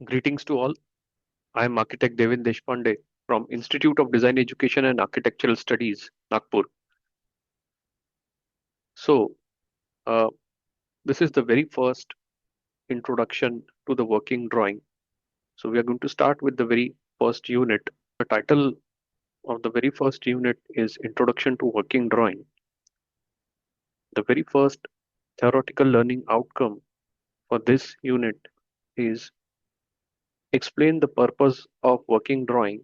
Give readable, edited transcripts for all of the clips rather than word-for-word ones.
Greetings to all. I am architect Devin Deshpande from Institute of Design Education and Architectural Studies, Nagpur. So, uh, this is the very first introduction to the working drawing. So, we are going to start with the very first unit. The title of the very first unit is Introduction to Working Drawing. The very first theoretical learning outcome for this unit is explain the purpose of working drawing,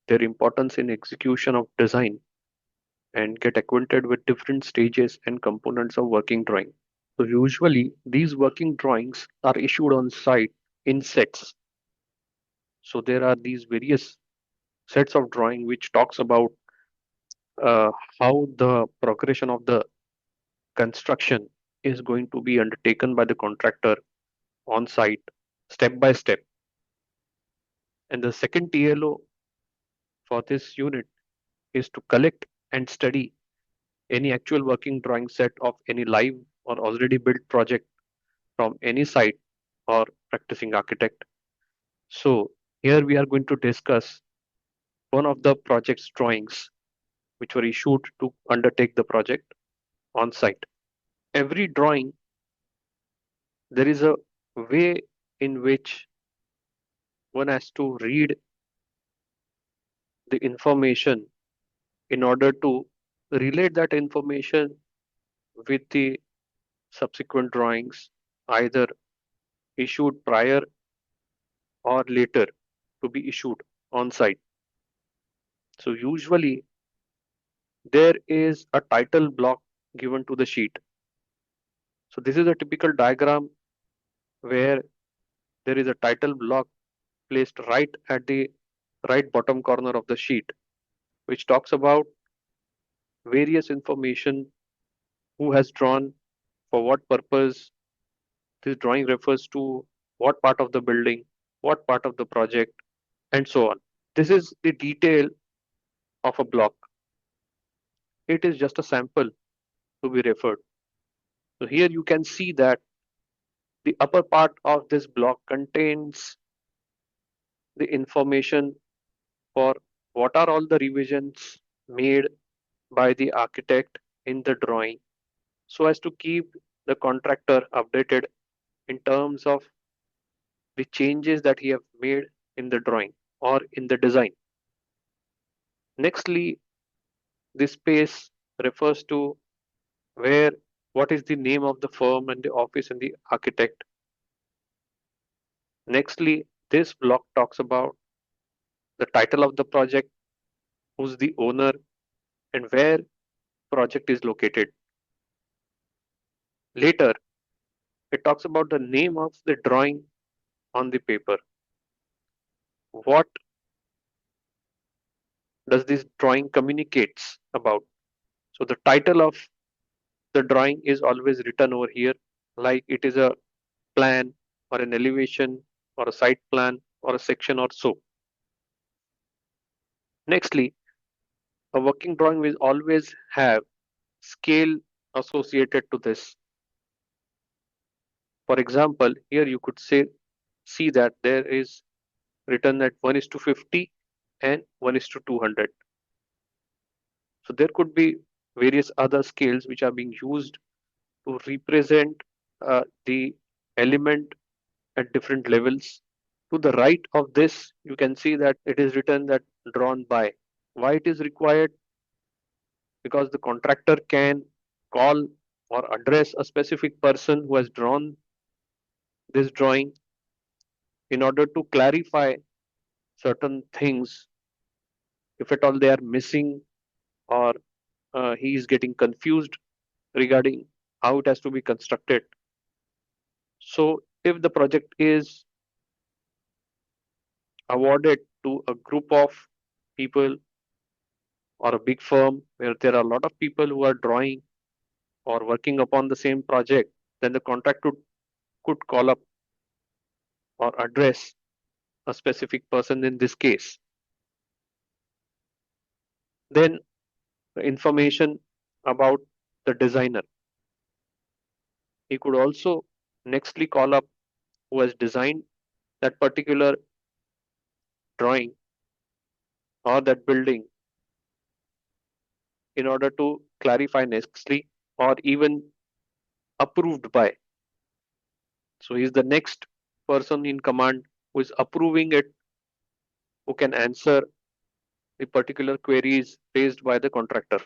their importance in execution of design, and get acquainted with different stages and components of working drawing. So usually these working drawings are issued on site in sets. So there are these various sets of drawing which talks about uh, how the progression of the construction is going to be undertaken by the contractor on site step by step. And the second TLO for this unit is to collect and study any actual working drawing set of any live or already built project from any site or practicing architect. So here we are going to discuss one of the project's drawings which were issued to undertake the project on site. Every drawing, there is a way in which one has to read the information in order to relate that information with the subsequent drawings, either issued prior or later to be issued on site. So usually there is a title block given to the sheet. So this is a typical diagram where there is a title block placed right at the right bottom corner of the sheet, which talks about various information, who has drawn, for what purpose this drawing refers to, what part of the building, what part of the project, and so on. This is the detail of a block. It is just a sample to be referred. So here you can see that the upper part of this block contains the information for what are all the revisions made by the architect in the drawing so as to keep the contractor updated in terms of the changes that he have made in the drawing or in the design. Nextly, this space refers to where what is the name of the firm and the office and the architect. Nextly, this block talks about the title of the project, who's the owner, and where project is located. Later, it talks about the name of the drawing on the paper. What does this drawing communicates about? So the title of the drawing is always written over here, like it is a plan or an elevation or a site plan or a section or so. Nextly, a working drawing will always have scale associated to this. For example, here you could say see that there is written at 1 is to 50 and 1 is to 200. So there could be various other scales which are being used to represent the element at different levels. To the right of this, you can see that it is written that drawn by. Why it is required? Because the contractor can call or address a specific person who has drawn this drawing in order to clarify certain things if at all they are missing or he is getting confused regarding how it has to be constructed. So if the project is awarded to a group of people or a big firm where there are a lot of people who are drawing or working upon the same project, then the contractor could call up or address a specific person in this case. Then the information about the designer. He could also nextly call up who has designed that particular drawing or that building in order to clarify nextly or even approved by. So he's the next person in command who is approving it, who can answer the particular queries raised by the contractor.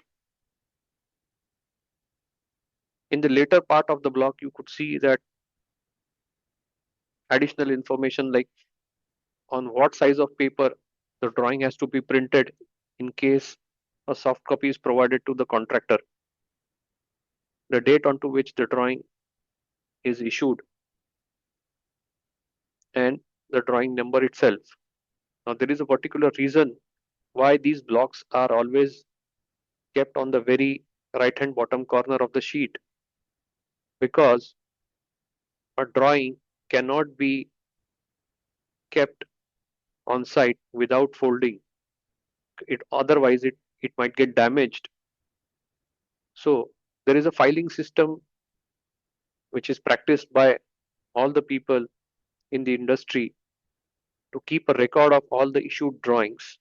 In the later part of the block, you could see that additional information like on what size of paper the drawing has to be printed in case a soft copy is provided to the contractor, the date onto which the drawing is issued, and the drawing number itself. Now, there is a particular reason why these blocks are always kept on the very right hand bottom corner of the sheet, because a drawing cannot be kept on site without folding it, otherwise it might get damaged. So there is a filing system which is practiced by all the people in the industry to keep a record of all the issued drawings,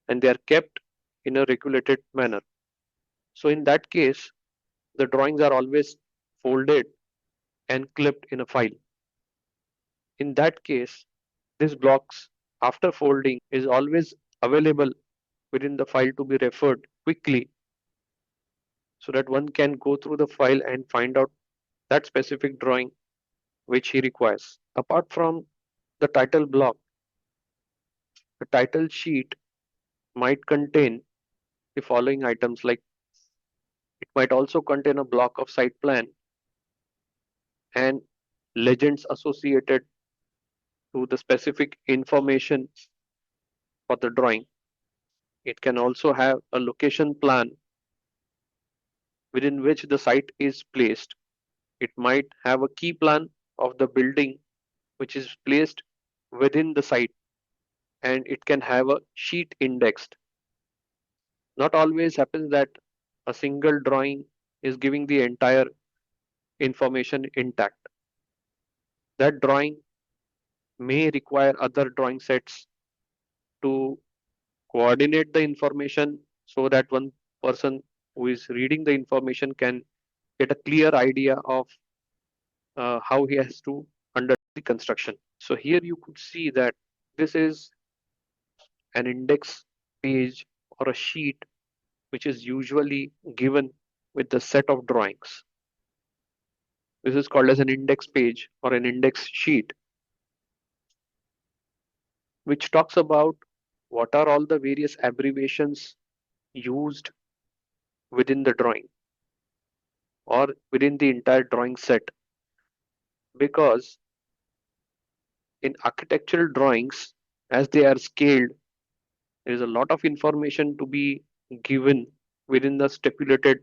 and they are kept in a regulated manner. So in that case, the drawings are always folded and clipped in a file. In that case, these blocks after folding is always available within the file to be referred quickly, so that one can go through the file and find out that specific drawing which he requires. Apart from the title block, the title sheet might contain the following items, like it might also contain a block of site plan and legends associated to the specific information for the drawing. It can also have a location plan within which the site is placed. It might have a key plan of the building which is placed within the site, and it can have a sheet indexed. Not always happens that a single drawing is giving the entire information intact. That drawing may require other drawing sets to coordinate the information so that one person who is reading the information can get a clear idea of how he has to under the construction. So here you could see that this is an index page or a sheet which is usually given with the set of drawings. This is called as an index page or an index sheet, which talks about what are all the various abbreviations used within the drawing or within the entire drawing set. Because in architectural drawings, as they are scaled, there is a lot of information to be given within the stipulated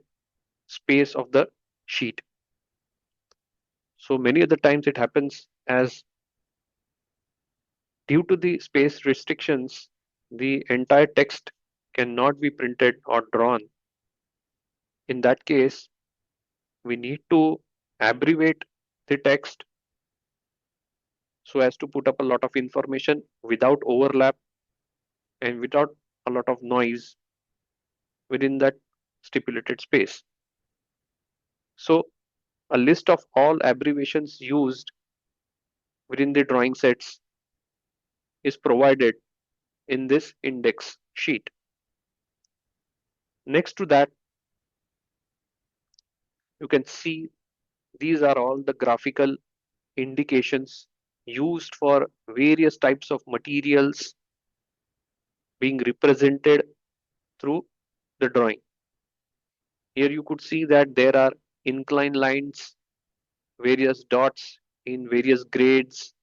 space of the sheet. So many of the times it happens as due to the space restrictions, the entire text cannot be printed or drawn. In that case, we need to abbreviate the text so as to put up a lot of information without overlap and without a lot of noise within that stipulated space. So a list of all abbreviations used within the drawing sets is provided in this index sheet. Next to that, you can see these are all the graphical indications used for various types of materials being represented through the drawing. Here you could see that there are inclined lines, various dots in various grades,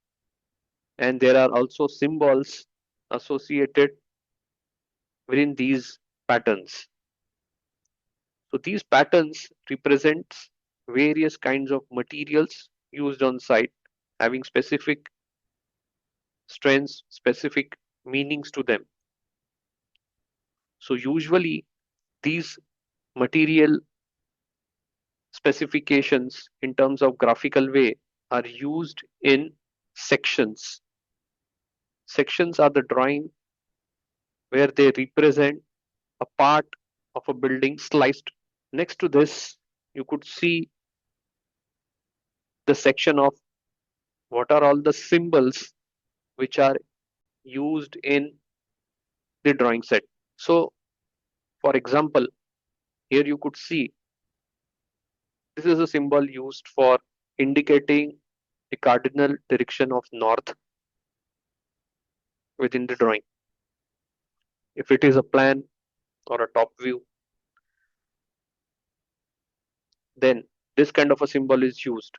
and there are also symbols associated within these patterns. So these patterns represents various kinds of materials used on site, having specific strengths, specific meanings to them. So usually these material specifications in terms of graphical way are used in sections. Sections are the drawing where they represent a part of a building sliced. Next to this, you could see the section of what are all the symbols which are used in the drawing set. So, for example, here you could see this is a symbol used for indicating the cardinal direction of north within the drawing. If it is a plan or a top view, then this kind of a symbol is used.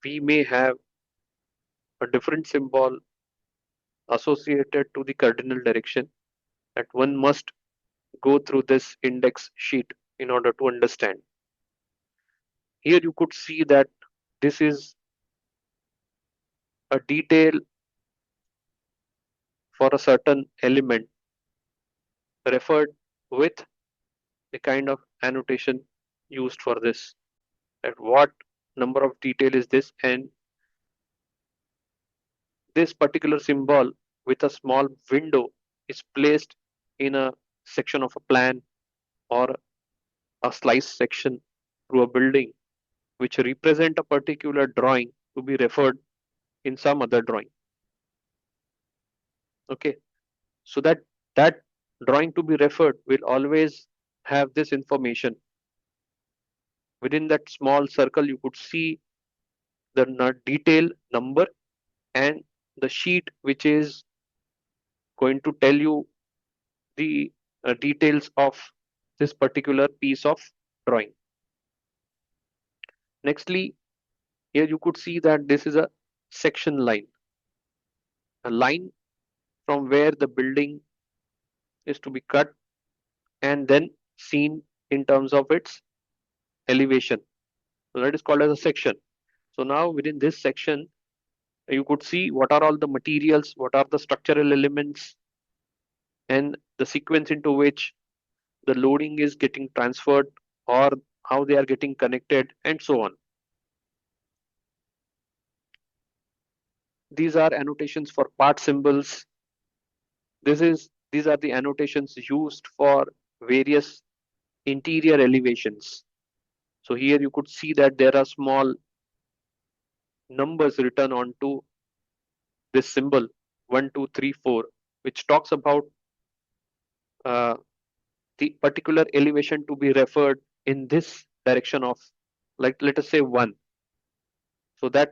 We may have a different symbol associated to the cardinal direction that one must go through this index sheet in order to understand. Here you could see that this is a detail for a certain element referred with the kind of annotation used for this. At what number of detail is this, and this particular symbol with a small window is placed in a section of a plan or a slice section through a building which represent a particular drawing to be referred in some other drawing. Okay, so that drawing to be referred will always have this information. Within that small circle you could see the detail number and the sheet which is going to tell you the details of this particular piece of drawing. Nextly, here you could see that this is a section line, a line from where the building is to be cut and then seen in terms of its elevation. So that is called as a section. So now within this section, you could see what are all the materials, what are the structural elements, and the sequence into which the loading is getting transferred or how they are getting connected and so on. These are annotations for part symbols. These are the annotations used for various interior elevations. So here you could see that there are small numbers written onto this symbol 1, 2, 3, 4, which talks about uh, the particular elevation to be referred in this direction of, like, let us say 1. So let,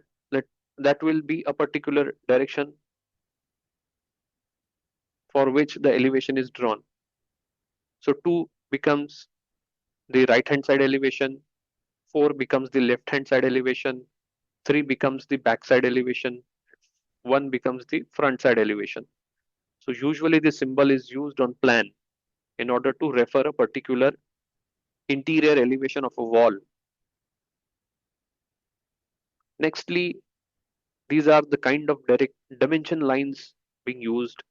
that will be a particular direction for which the elevation is drawn. So 2 becomes the right hand side elevation, 4 becomes the left hand side elevation, 3 becomes the back side elevation, 1 becomes the front side elevation. So usually the symbol is used on plan in order to refer a particular interior elevation of a wall. Nextly, these are the kind of direct dimension lines being used.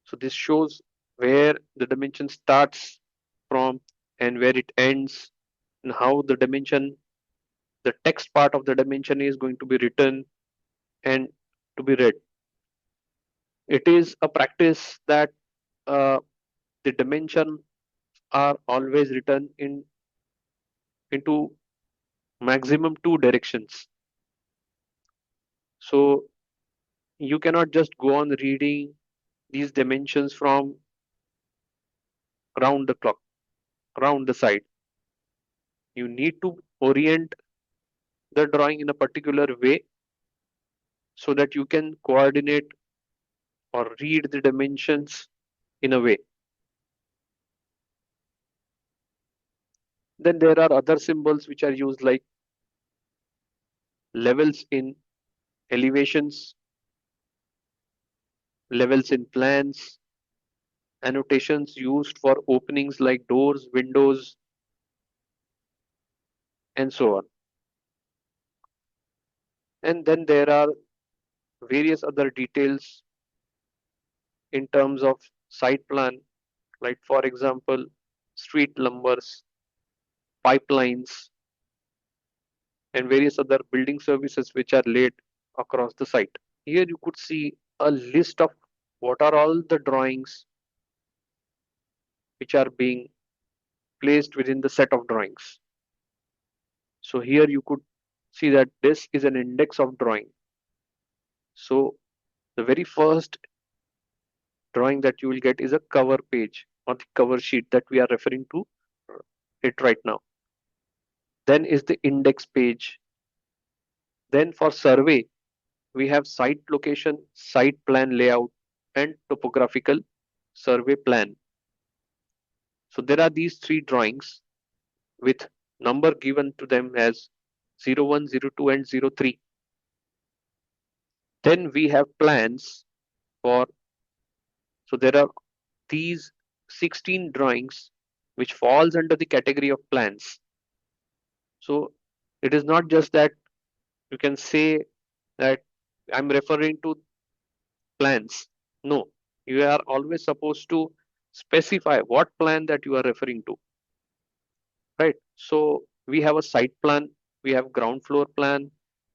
So this shows where the dimension starts from and where it ends, and how the dimension, the text part of the dimension is going to be written and to be read. It is a practice that uh, the dimension are always written into maximum 2 directions. So you cannot just go on reading these dimensions from around the clock, around the side. You need to orient the drawing in a particular way so that you can coordinate or read the dimensions in a way. Then there are other symbols which are used, like levels in elevations, levels in plans, annotations used for openings like doors, windows, and so on. And then there are various other details in terms of site plan, like for example, street numbers, pipelines, and various other building services which are laid across the site. Here you could see a list of what are all the drawings which are being placed within the set of drawings. So here you could see that this is an index of drawing. So the very first drawing that you will get is a cover page or the cover sheet that we are referring to it right now. Then is the index page. Then for survey, we have site location, site plan layout, and topographical survey plan. So there are these three drawings with number given to them as 01, 02, and 03. Then we have plans for, so there are these 16 drawings which falls under the category of plans. So it is not just that you can say that I'm referring to plans. No, you are always supposed to specify what plan that you are referring to, right? So we have a site plan, we have ground floor plan,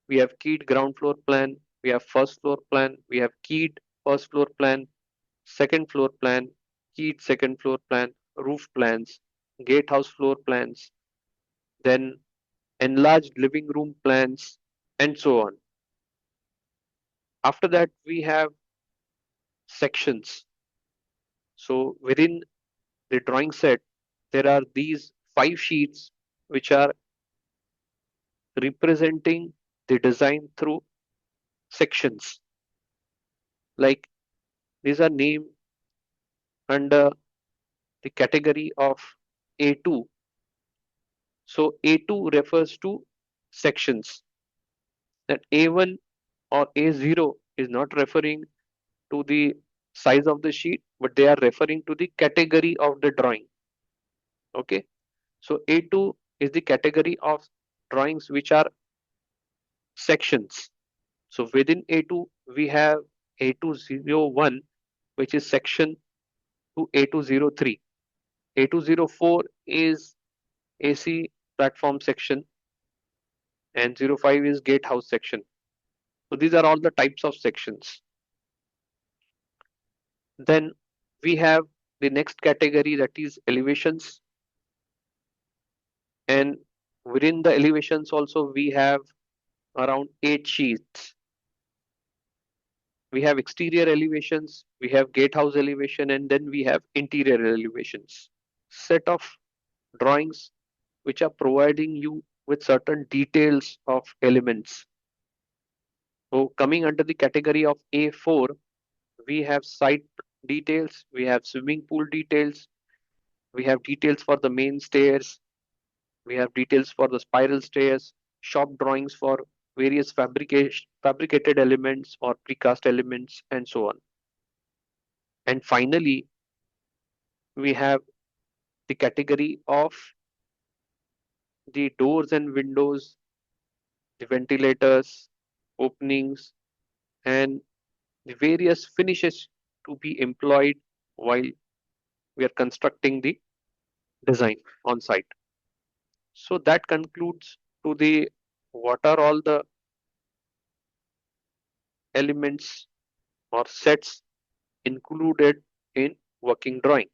we have keyed ground floor plan, we have first floor plan, we have keyed first floor plan, second floor plan, keyed second floor plan, roof plans, gatehouse floor plans, then enlarged living room plans, and so on. After that, we have sections. So within the drawing set, there are these 5 sheets which are representing the design through sections. Like these are named under the category of A2. So A2 refers to sections. That A1 or A0 is not referring to the size of the sheet, but they are referring to the category of the drawing. Okay. So A2 is the category of drawings which are sections. So within A2, we have A201, which is section to A203. A204 is AC platform section, and 05 is gatehouse section. So these are all the types of sections. Then we have the next category, that is elevations, and within the elevations also we have around 8 sheets. We have exterior elevations, we have gatehouse elevation, and then we have interior elevations. Set of drawings which are providing you with certain details of elements. So coming under the category of A4, we have site details, we have swimming pool details, we have details for the main stairs, we have details for the spiral stairs, shop drawings for various fabricated elements or precast elements, and so on. And finally, we have the category of the doors and windows, the ventilators, openings, and the various finishes to be employed while we are constructing the design on site. So that concludes to the what are all the elements or sets included in working drawing.